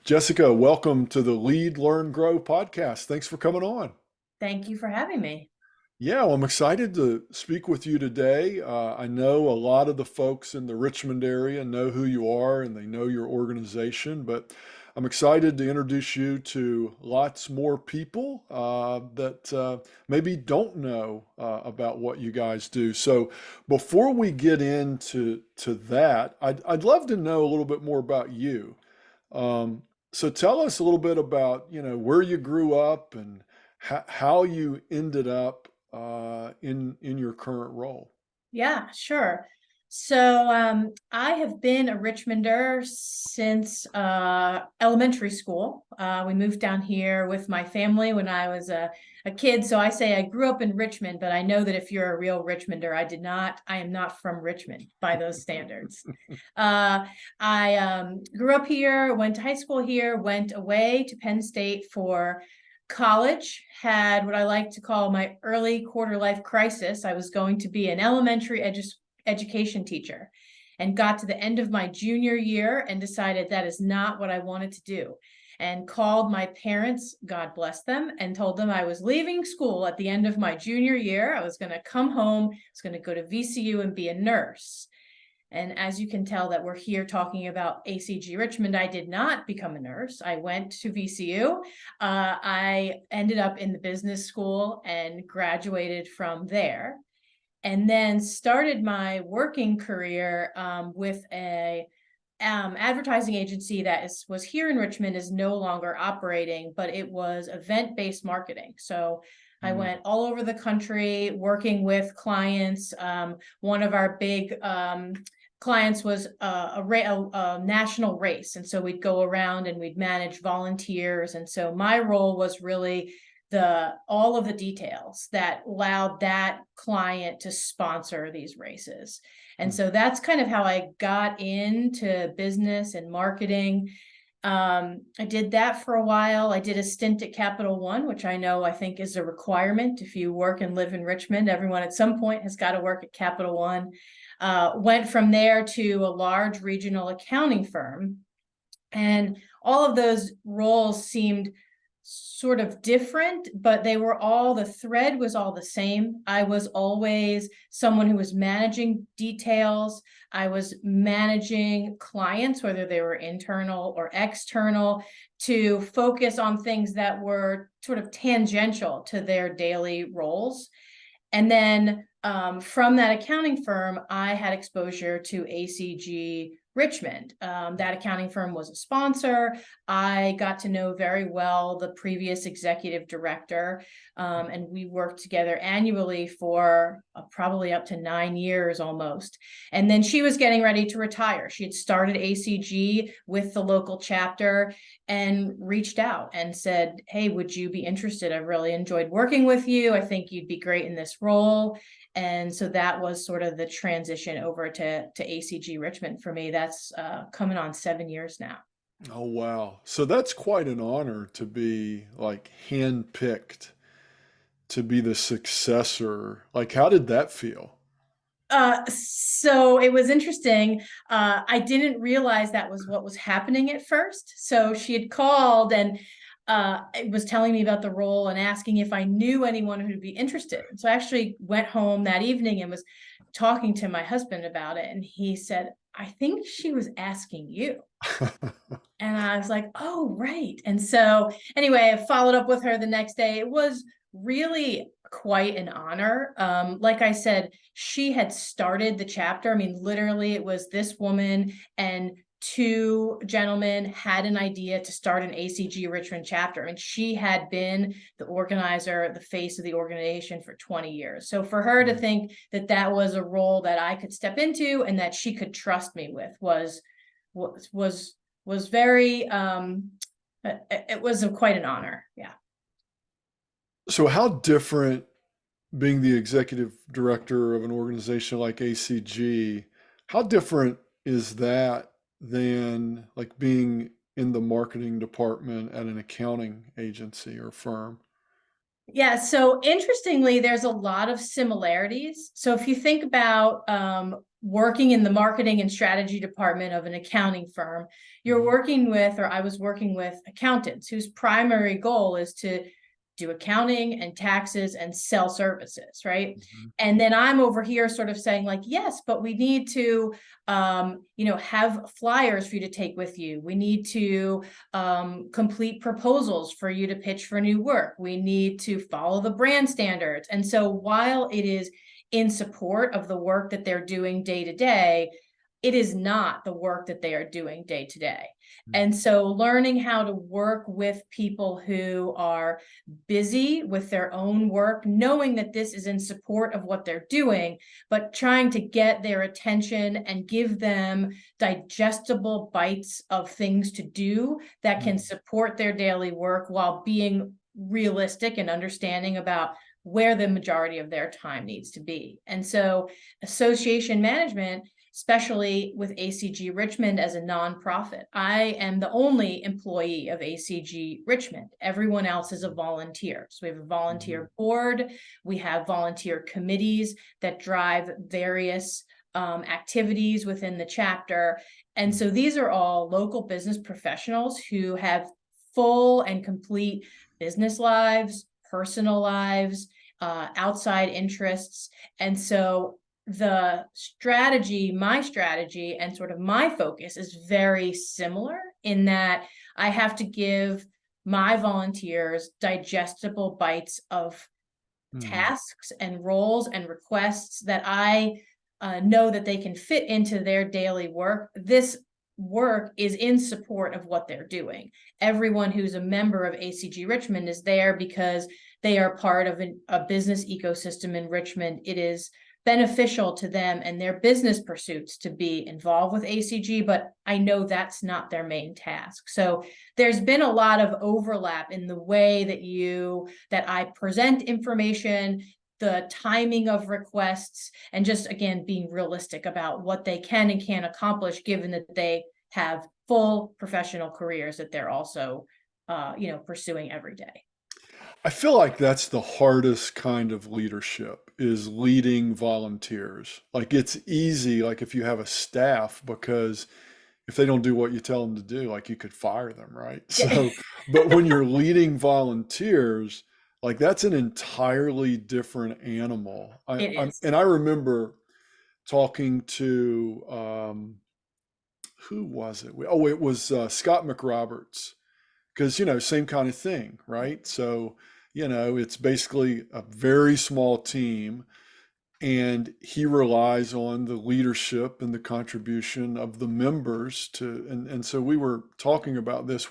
Jessica, welcome to the Lead, Learn, Grow podcast. Thanks for coming on. Thank you for having me. Yeah, well, I'm excited to speak with you today. I know a lot of the folks in the Richmond area know who you are and they know your organization, but I'm excited to introduce you to lots more people that maybe don't know about what you guys do. So before we get into that, I'd love to know a little bit more about you. Um, so tell us a little bit about, where you grew up and how you ended up in your current role. Yeah, sure. So I have been a Richmonder since elementary school. We moved down here with my family when I was a kid. So I say I grew up in Richmond, but I know that if you're a real Richmonder, I am not from Richmond by those standards. Uh, I grew up here, went to high school here, went away to Penn State for college, had what I like to call my early quarter life crisis. I was going to be an elementary education teacher and got to the end of my junior year and decided that is not what I wanted to do. And called my parents, God bless them, and told them I was leaving school at the end of my junior year. I was going to come home, I was going to go to VCU and be a nurse. And as you can tell that we're here talking about ACG Richmond, I did not become a nurse. I went to VCU. I ended up in the business school and graduated from there. And then started my working career with a advertising agency that was here in Richmond, is no longer operating, but it was event-based marketing. So I Mm. went all over the country working with clients. One of our big clients was a national race. And so we'd go around and we'd manage volunteers. And so my role was really all of the details that allowed that client to sponsor these races. And so that's kind of how I got into business and marketing. I did that for a while. I did a stint at Capital One, which I think is a requirement. If you work and live in Richmond, everyone at some point has got to work at Capital One. Went from there to a large regional accounting firm. And all of those roles seemed sort of different, but the thread was all the same. I was always someone who was managing details. I was managing clients, whether they were internal or external, to focus on things that were sort of tangential to their daily roles. And then from that accounting firm, I had exposure to ACG Richmond. That accounting firm was a sponsor. I got to know very well the previous executive director, and we worked together annually for probably up to 9 years almost. And then she was getting ready to retire. She had started ACG with the local chapter and reached out and said, "Hey, would you be interested? I've really enjoyed working with you. I think you'd be great in this role." And so that was sort of the transition over to ACG Richmond for me. That's coming on 7 years now. Oh, wow. So that's quite an honor to be like handpicked to be the successor. Like, how did that feel? So it was interesting. I didn't realize that was what was happening at first. So she had called and was telling me about the role and asking if I knew anyone who'd be interested. So I actually went home that evening and was talking to my husband about it. And he said, "I think she was asking you." And I was like, "Oh, right." And so anyway, I followed up with her the next day. It was really quite an honor. Like I said, she had started the chapter. I mean, literally, it was this woman and two gentlemen had an idea to start an ACG Richmond chapter. And she had been the organizer, the face of the organization for 20 years. So for her to think that that was a role that I could step into and that she could trust me with was very it was quite an honor. Yeah. So how different being the executive director of an organization like ACG, how different is that than like being in the marketing department at an accounting agency or firm? Yeah, so interestingly, there's a lot of similarities. So if you think about working in the marketing and strategy department of an accounting firm, you're working with, or I was working with accountants whose primary goal is to do accounting and taxes and sell services, right? Mhm. And then I'm over here sort of saying like, yes, but we need to, have flyers for you to take with you. We need to complete proposals for you to pitch for new work. We need to follow the brand standards. And so while it is in support of the work that they're doing day to day, it is not the work that they are doing day to day. And so learning how to work with people who are busy with their own work, knowing that this is in support of what they're doing, but trying to get their attention and give them digestible bites of things to do that can support their daily work while being realistic and understanding about where the majority of their time needs to be. And so association management, especially with ACG Richmond as a nonprofit, I am the only employee of ACG Richmond. Everyone else is a volunteer. So we have a volunteer board, we have volunteer committees that drive various activities within the chapter. And so these are all local business professionals who have full and complete business lives, personal lives, outside interests. And so the strategy, my strategy, and sort of my focus is very similar in that I have to give my volunteers digestible bites of tasks and roles and requests that I know that they can fit into their daily work. This work is in support of what they're doing. Everyone who's a member of ACG Richmond is there because they are part of a business ecosystem in Richmond. It is beneficial to them and their business pursuits to be involved with ACG, but I know that's not their main task. So there's been a lot of overlap in the way that I present information, the timing of requests, and just, again, being realistic about what they can and can't accomplish, given that they have full professional careers that they're also, pursuing every day. I feel like that's the hardest kind of leadership is leading volunteers. Like it's easy, like if you have a staff, because if they don't do what you tell them to do, like you could fire them, right? So, but when you're leading volunteers, like that's an entirely different animal. It is. And I remember talking to who was it? Oh, it was Scott McRoberts, because same kind of thing, right? So it's basically a very small team, and he relies on the leadership and the contribution of the members to, and so we were talking about this.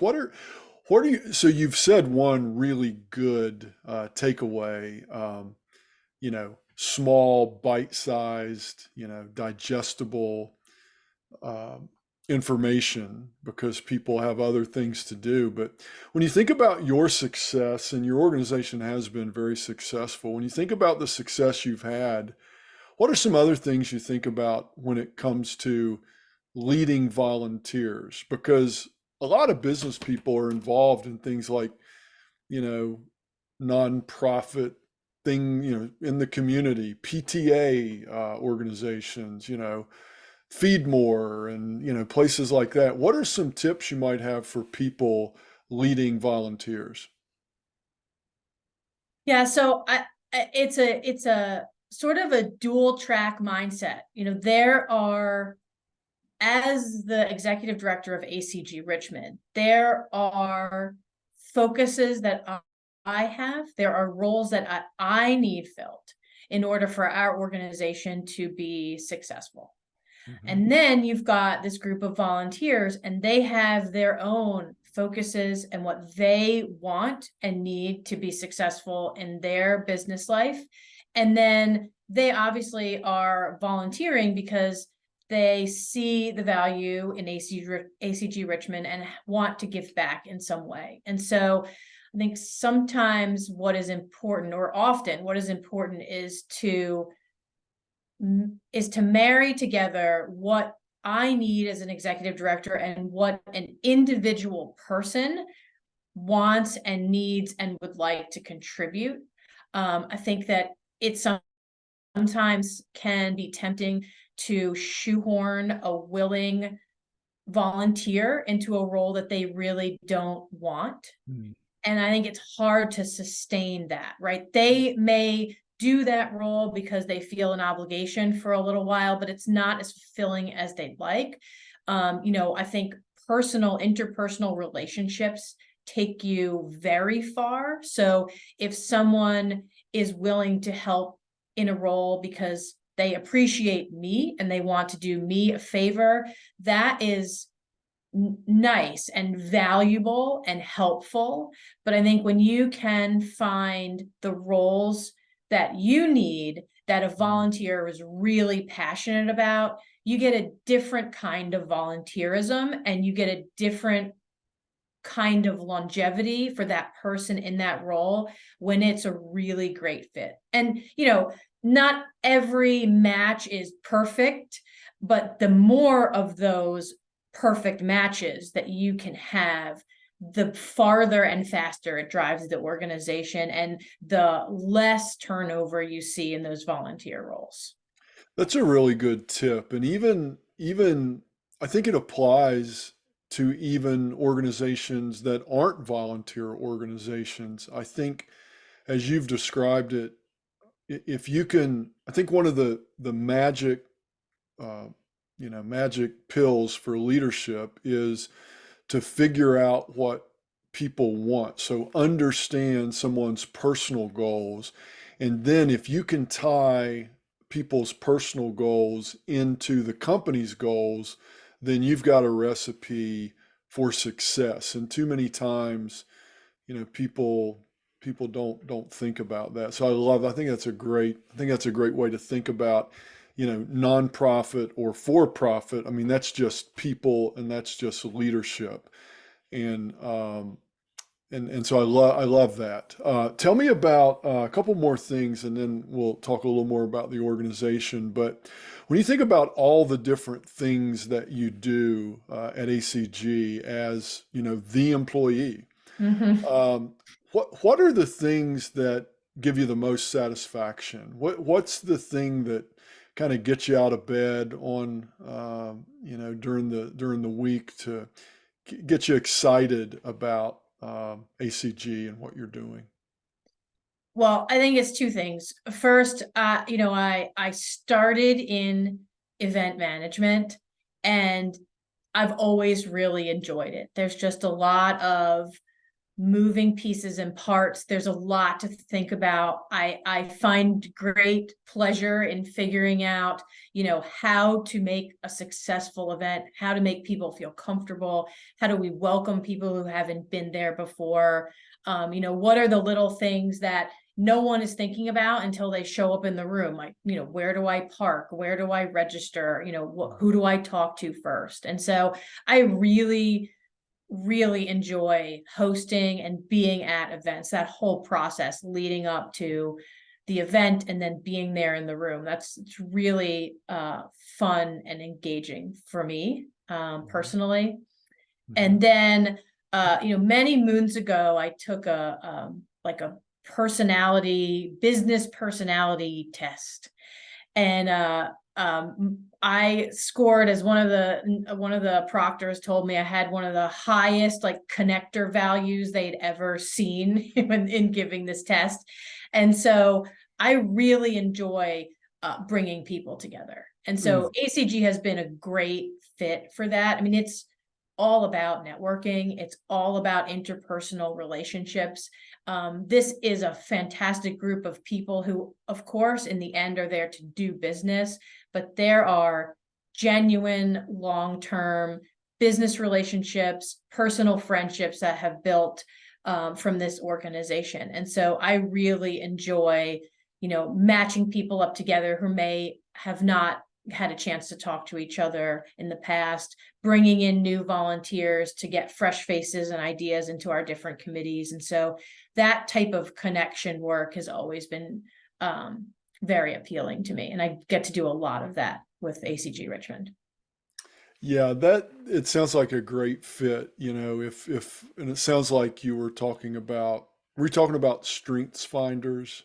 So you've said one really good takeaway, small, bite-sized, digestible um, information because people have other things to do. But when you think about your success, and your organization has been very successful, when you think about the success you've had, what are some other things you think about when it comes to leading volunteers? Because a lot of business people are involved in things like, you know, nonprofit thing, in the community, PTA organizations, Feed More, and places like that. What are some tips you might have for people leading volunteers? Yeah, so it's a sort of a dual track mindset. There are, as the executive director of ACG Richmond, there are focuses that I have. There are roles that I need filled in order for our organization to be successful. Mhm. And then you've got this group of volunteers, and they have their own focuses and what they want and need to be successful in their business life. And then they obviously are volunteering because they see the value in ACG Richmond and want to give back in some way. And so I think sometimes what is important, or often what is important, is to marry together what I need as an executive director and what an individual person wants and needs and would like to contribute. I think that it sometimes can be tempting to shoehorn a willing volunteer into a role that they really don't want. Mm. And I think it's hard to sustain that, right? They may do that role because they feel an obligation for a little while, but it's not as fulfilling as they'd like. I think interpersonal relationships take you very far. So if someone is willing to help in a role because they appreciate me and they want to do me a favor, that is nice and valuable and helpful. But I think when you can find the roles that you need that a volunteer is really passionate about, you get a different kind of volunteerism and you get a different kind of longevity for that person in that role when it's a really great fit. And, not every match is perfect, but the more of those perfect matches that you can have, the farther and faster it drives the organization and the less turnover you see in those volunteer roles. That's a really good tip. And even I think it applies to even organizations that aren't volunteer organizations. I think as you've described it, if you can, I think one of the magic uh, magic pills for leadership is to figure out what people want. So understand someone's personal goals. And then if you can tie people's personal goals into the company's goals, then you've got a recipe for success. And too many times, people don't think about that. So I think that's a great way to think about, nonprofit or for profit. I mean, that's just people and that's just leadership. And and so I love that. Tell me about a couple more things, and then we'll talk a little more about the organization. But when you think about all the different things that you do at ACG as the employee, Mhm. um, what are the things that give you the most satisfaction? What's the thing that kind of gets you out of bed on during the week to get you excited about ACG and what you're doing? Well, I think it's two things. First, I started in event management and I've always really enjoyed it. There's just a lot of moving pieces and parts. There's a lot to think about. I find great pleasure in figuring out, how to make a successful event, how to make people feel comfortable, how do we welcome people who haven't been there before. What are the little things that no one is thinking about until they show up in the room? Like, where do I park? Where do I register? Who do I talk to first? And so I really enjoy hosting and being at events, that whole process leading up to the event and then being there in the room. It's really fun and engaging for me personally. Mhm. And then many moons ago, I took a business personality test, and I scored, as one of the proctors told me, I had one of the highest like connector values they'd ever seen in giving this test. And so I really enjoy bringing people together. And so Mm. ACG has been a great fit for that. I mean, it's all about networking. It's all about interpersonal relationships. This is a fantastic group of people who, of course, in the end are there to do business, but there are genuine long-term business relationships, personal friendships that have built from this organization. And so I really enjoy, matching people up together who may have not had a chance to talk to each other in the past, bringing in new volunteers to get fresh faces and ideas into our different committees. And so that type of connection work has always been very appealing to me. And I get to do a lot of that with ACG Richmond. Yeah, that it sounds like a great fit, if and it sounds like were you talking about strengths finders?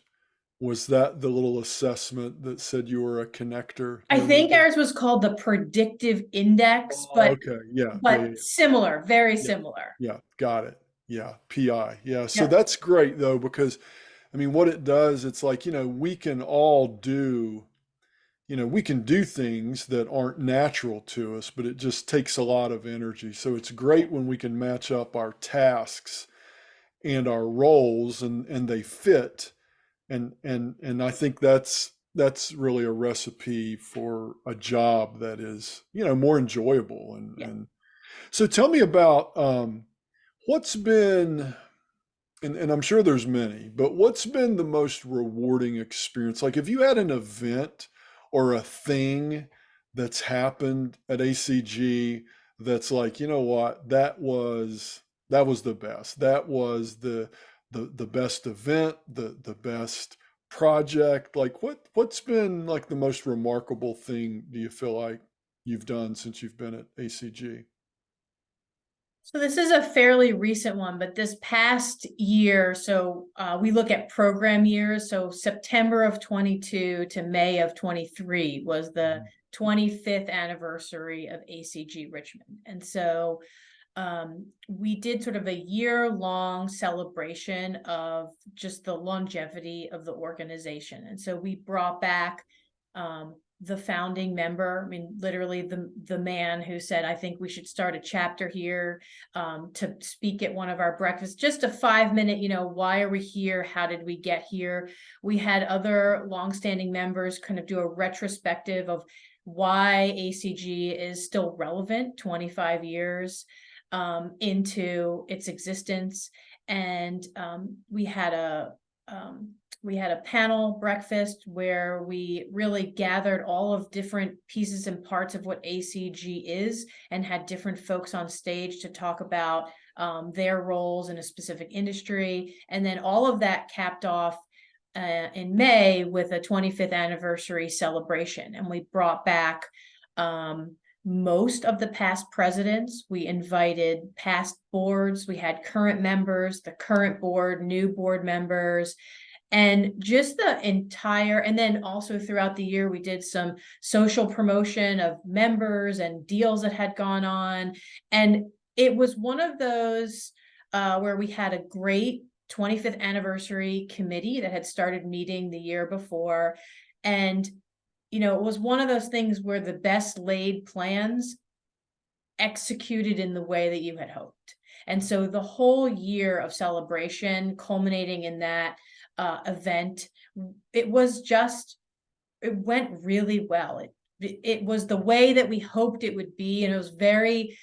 Was that the little assessment that said you were a connector? Do I you think remember? ours was called the predictive index, Oh, okay. Yeah. Yeah. Yeah. similar, very Yeah. similar. Yeah. Got it. Yeah. PI. Yeah. So Yep. that's great though, because I mean, what it does, it's like, we can all do, we can do things that aren't natural to us, but it just takes a lot of energy. So it's great when we can match up our tasks and our roles and they fit. And I think that's really a recipe for a job that is, more enjoyable. And Yeah. and so tell me about what's been and I'm sure there's many, but what's been the most rewarding experience? Like, have you had an event or a thing that's happened at ACG that's like, you know what, that was the best. That was the best event, the best project. Like what's been like the most remarkable thing do you feel like you've done since you've been at ACG? So this is a fairly recent one, but this past year, we look at program years. So September of 22 to May of 23 was the 25th anniversary of ACG Richmond. And so we did sort of a year-long celebration of just the longevity of the organization. And so we brought back the founding member, I mean, literally the man who said, I think we should start a chapter here, to speak at one of our breakfasts, just a 5-minute, why are we here? How did we get here? We had other longstanding members kind of do a retrospective of why ACG is still relevant 25 years into its existence. And we had a panel breakfast where we really gathered all of different pieces and parts of what ACG is and had different folks on stage to talk about their roles in a specific industry. And then all of that capped off in May with a 25th anniversary celebration. And we brought back most of the past presidents. We invited past boards. We had current members, the current board, new board members, and just the entire, and then also throughout the year, we did some social promotion of members and deals that had gone on. And it was one of those where we had a great 25th anniversary committee that had started meeting the year before. And, it was one of those things where the best laid plans executed in the way that you had hoped. And so the whole year of celebration culminating in that event, it went really well. It was the way that we hoped it would be, and it was very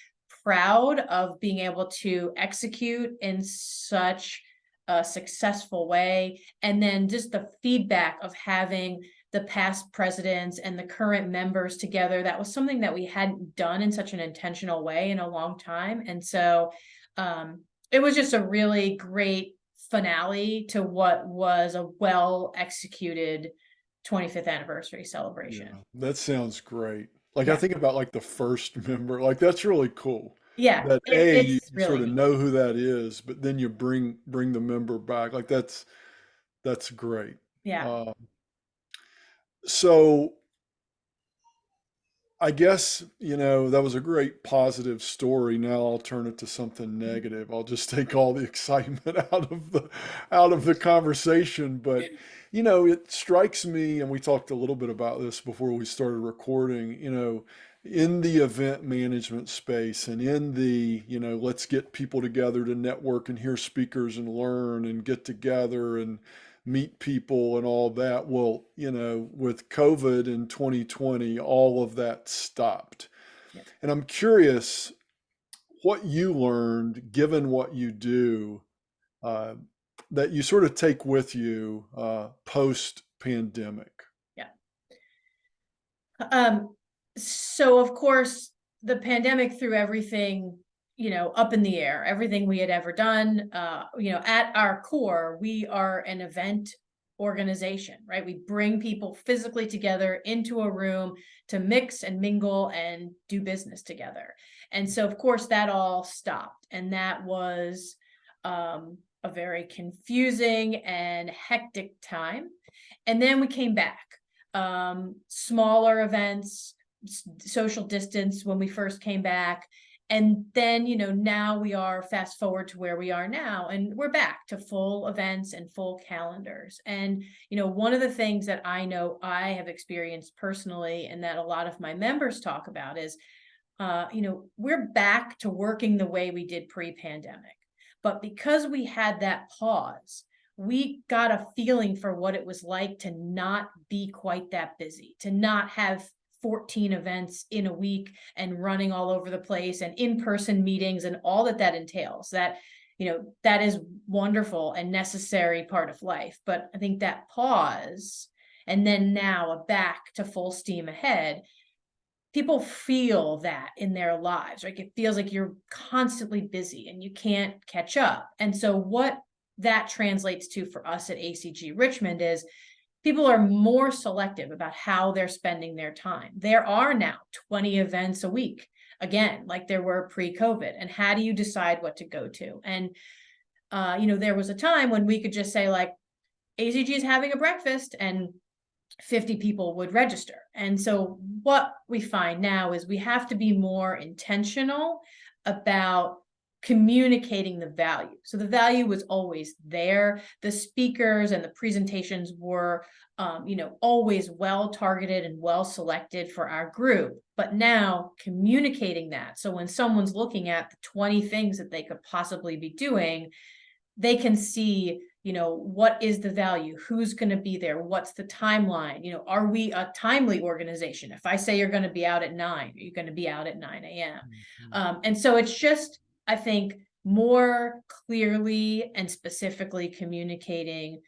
proud of being able to execute in such a successful way. And then just the feedback of having the past presidents and the current members together, that was something that we hadn't done in such an intentional way in a long time. And so it was just a really great finale to what was a well executed 25th anniversary Yeah, celebration. that sounds great. Like I Yeah. think about like the first member, like that's really cool. Yeah. That A, you, It's you really sort of neat. know who that is, but then you bring the member back. Like that's great. Yeah. Uh, so I guess, that was a great positive story. Now I'll turn it to something negative. I'll just take all the excitement out of the conversation. But, it strikes me, and we talked a little bit about this before we started recording, in the event management space and in the, let's get people together to network and hear speakers and learn and get together and meet people and all that. Well, with COVID in 2020, all of that stopped. Yeah. And I'm curious what you learned, given what you do, uh, that you sort of take with you post pandemic. Yeah. So of course, the pandemic threw everything, up in the air, everything we had ever done. At our core, we are an event organization, right? We bring people physically together into a room to mix and mingle and do business together. And so of course that all stopped. And that was a very confusing and hectic time. And then we came back. Smaller events, social distance when we first came back. And then, now we are fast forward to where we are now, and we're back to full events and full calendars. And, one of the things that I know I have experienced personally and that a lot of my members talk about is, we're back to working the way we did pre-pandemic. But because we had that pause, we got a feeling for what it was like to not be quite that busy, to not have 14 events in a week and running all over the place and in-person meetings and all that entails. That is wonderful and necessary part of life. But I think that pause and then now a back to full steam ahead, people feel that in their lives, right? It feels like you're constantly busy and you can't catch up. And so what that translates to for us at ACG Richmond is people are more selective about how they're spending their time. There are now 20 events a week, again, like there were pre-COVID. And how do you decide what to go to? And, there was a time when we could just say like, ACG is having a breakfast and 50 people would register. And so what we find now is we have to be more intentional about communicating the value. So the value was always there. The speakers and the presentations were, always well targeted and well selected for our group. But now communicating that. So when someone's looking at the 20 things that they could possibly be doing, they can see, what is the value? Who's going to be there? What's the timeline? Are we a timely organization? If I say you're going to be out at 9, are you going to be out at 9 a.m.? And so it's just, I think, more clearly and specifically communicating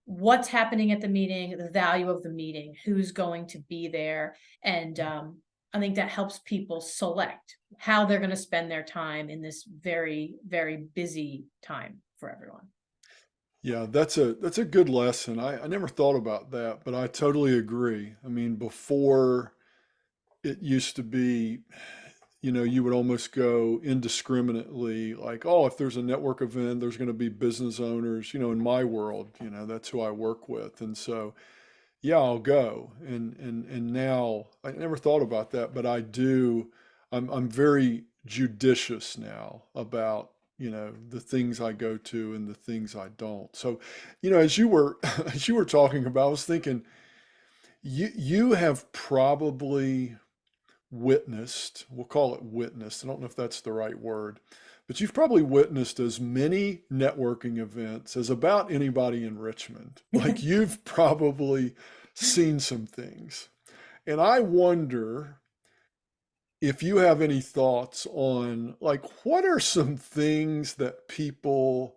what's happening at the meeting, the value of the meeting, who's going to be there. And I think that helps people select how they're going to spend their time in this very, very busy time for everyone. Yeah, that's a good lesson. I never thought about that, but I totally agree. I mean, before it used to be, you would almost go indiscriminately, like, oh, if there's a network event, there's going to be business owners, in my world, that's who I work with. And so, yeah, I'll go. And now I never thought about that, but I do. I'm very judicious now about, the things I go to and the things I don't. So, as you were as you were talking about, I was thinking you have probably witnessed, we'll call it witnessed. I don't know if that's the right word, but you've probably witnessed as many networking events as about anybody in Richmond. Like you've probably seen some things. And I wonder if you have any thoughts on like what are some things that people,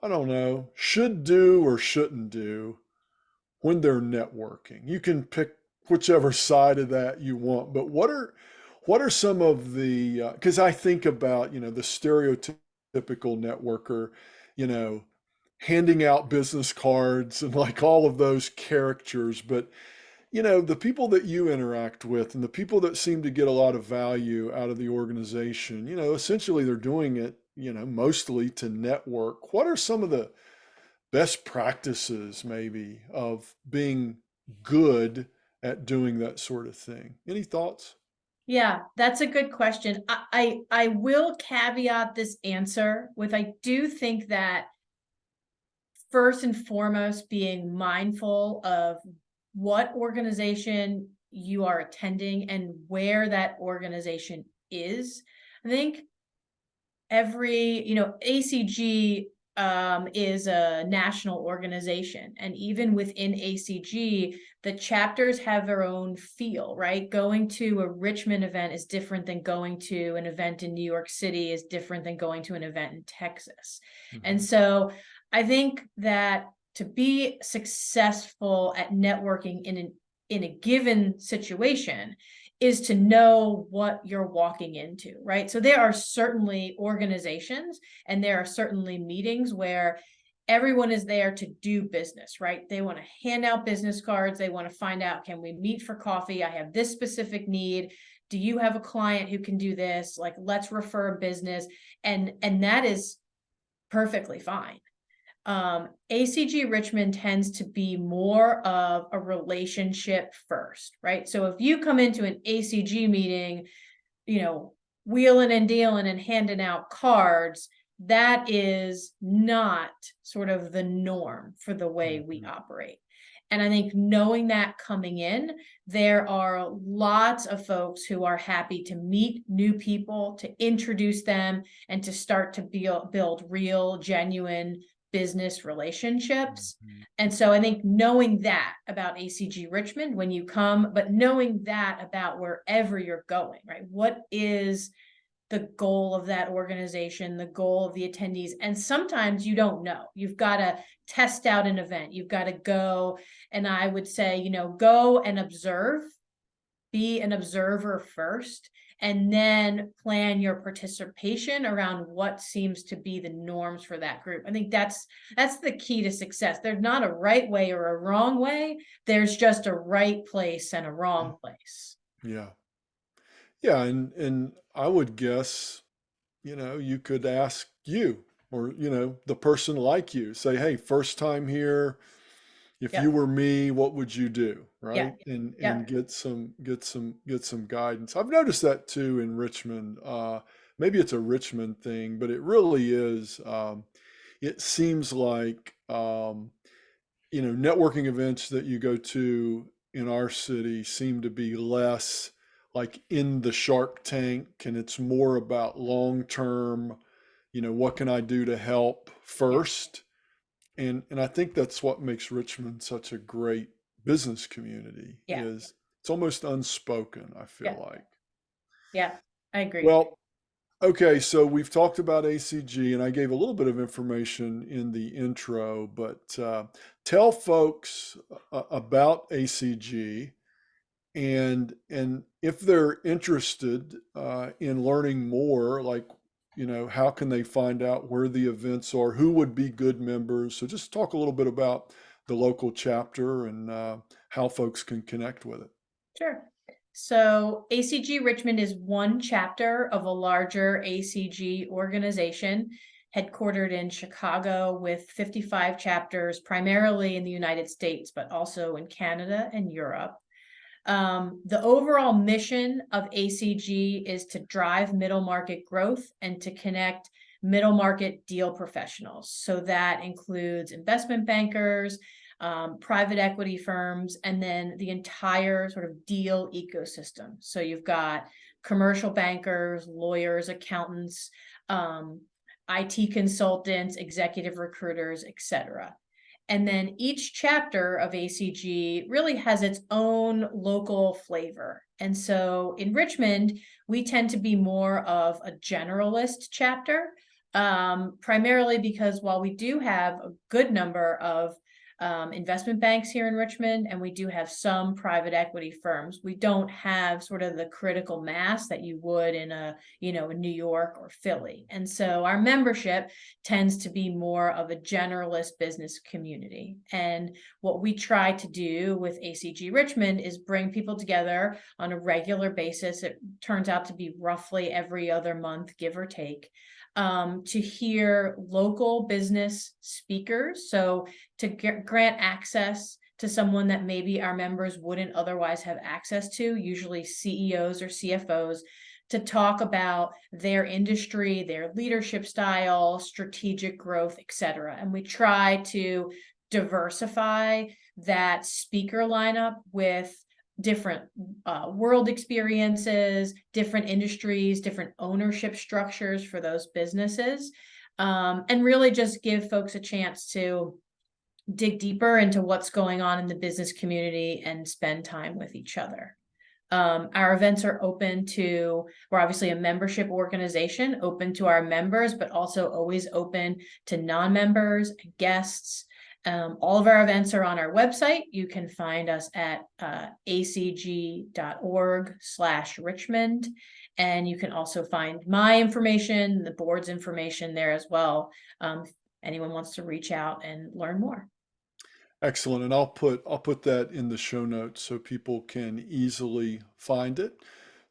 I don't know, should do or shouldn't do when they're networking. You can pick whichever side of that you want, but what are some of the because I think about, the stereotypical networker, you know, handing out business cards and like all of those characters, but the people that you interact with and the people that seem to get a lot of value out of the organization, essentially they're doing it, mostly to network. What are some of the best practices maybe of being good at doing that sort of thing? Any thoughts? Yeah, that's a good question. I will caveat this answer with I do think that first and foremost being mindful of what organization you are attending and where that organization is. I think ACG is a national organization, and even within ACG, the chapters have their own feel, right? Going to a Richmond event is different than going to an event in New York City is different than going to an event in Texas. And so I think that to be successful at networking in a given situation is to know what you're walking into, right? So there are certainly organizations and there are certainly meetings where everyone is there to do business, right? They want to hand out business cards. They want to find out, can we meet for coffee? I have this specific need. Do you have a client who can do this? Like, let's refer a business. And that is perfectly fine. ACG Richmond tends to be more of a relationship first, right? So if you come into an ACG meeting, wheeling and dealing and handing out cards, that is not sort of the norm for the way we operate. And I think knowing that coming in, there are lots of folks who are happy to meet new people, to introduce them, and to start to build real, genuine business relationships. And so I think knowing that about ACG Richmond when you come, but knowing that about wherever you're going, right? What is the goal of that organization, the goal of the attendees? And sometimes you don't know. You've got to test out an event. You've got to go. And I would say, go and observe, be an observer first, and then plan your participation around what seems to be the norms for that group. I think that's the key to success. There's not a right way or a wrong way. There's just a right place and a wrong place. Yeah. Yeah, and I would guess, you could ask you or, the person like you, say, hey, first time here, if you Yeah. were me, what would you do? Yeah. Right. And Yeah. get some guidance. I've noticed that too in Richmond. Maybe it's a Richmond thing, but it really is. It seems like networking events that you go to in our city seem to be less like in the Shark Tank, and it's more about long term, what can I do to help Yeah. first? And I think that's what makes Richmond such a great business community Yeah. is it's almost unspoken, I Yeah. feel like. Yeah. I agree. Well, okay, so we've talked about ACG, and I gave a little bit of information in the intro, but tell folks about ACG, and if they're interested in learning more, like how can they find out where the events are, who would be good members? So just talk a little bit about the local chapter and how folks can connect with it. Sure. So ACG Richmond is one chapter of a larger ACG organization headquartered in Chicago with 55 chapters, primarily in the United States, but also in Canada and Europe. The overall mission of ACG is to drive middle market growth and to connect middle market deal professionals. So that includes investment bankers, private equity firms, and then the entire sort of deal ecosystem. So you've got commercial bankers, lawyers, accountants, IT consultants, executive recruiters, etc. And then each chapter of ACG really has its own local flavor. And so in Richmond, we tend to be more of a generalist chapter, primarily because while we do have a good number of investment banks here in Richmond, and we do have some private equity firms, we don't have sort of the critical mass that you would in in New York or Philly. And so our membership tends to be more of a generalist business community. And what we try to do with ACG Richmond is bring people together on a regular basis. It turns out to be roughly every other month, give or take, to hear local business speakers. So to grant access to someone that maybe our members wouldn't otherwise have access to, usually CEOs or CFOs, to talk about their industry, their leadership style, strategic growth, etc. And we try to diversify that speaker lineup with different world experiences, different industries, different ownership structures for those businesses, and really just give folks a chance to dig deeper into what's going on in the business community and spend time with each other. Our events are we're obviously a membership organization, open to our members, but also always open to non-members, guests. All of our events are on our website. You can find us at acg.org/Richmond. And you can also find my information, the board's information there as well. If anyone wants to reach out and learn more. Excellent. And I'll put that in the show notes so people can easily find it.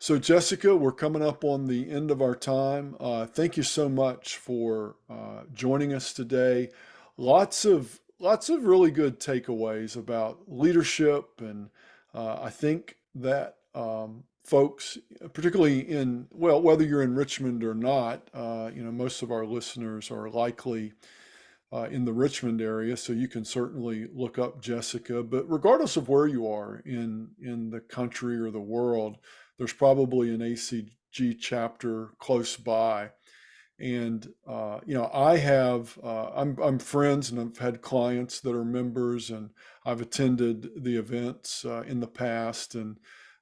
So, Jessica, we're coming up on the end of our time. Thank you so much for joining us today. Lots of really good takeaways about leadership, and I think that folks, particularly in well, whether you're in Richmond or not, most of our listeners are likely in the Richmond area, so you can certainly look up Jessica. But regardless of where you are in the country or the world, there's probably an ACG chapter close by. And I'm friends and I've had clients that are members, and I've attended the events in the past, and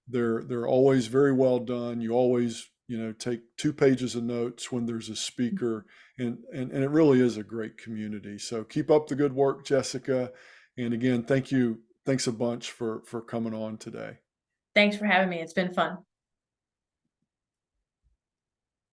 they're always very well done. You always take 2 pages of notes when there's a speaker, and it really is a great community. So keep up the good work, Jessica. And again, thanks a bunch for coming on today. Thanks for having me. It's been fun.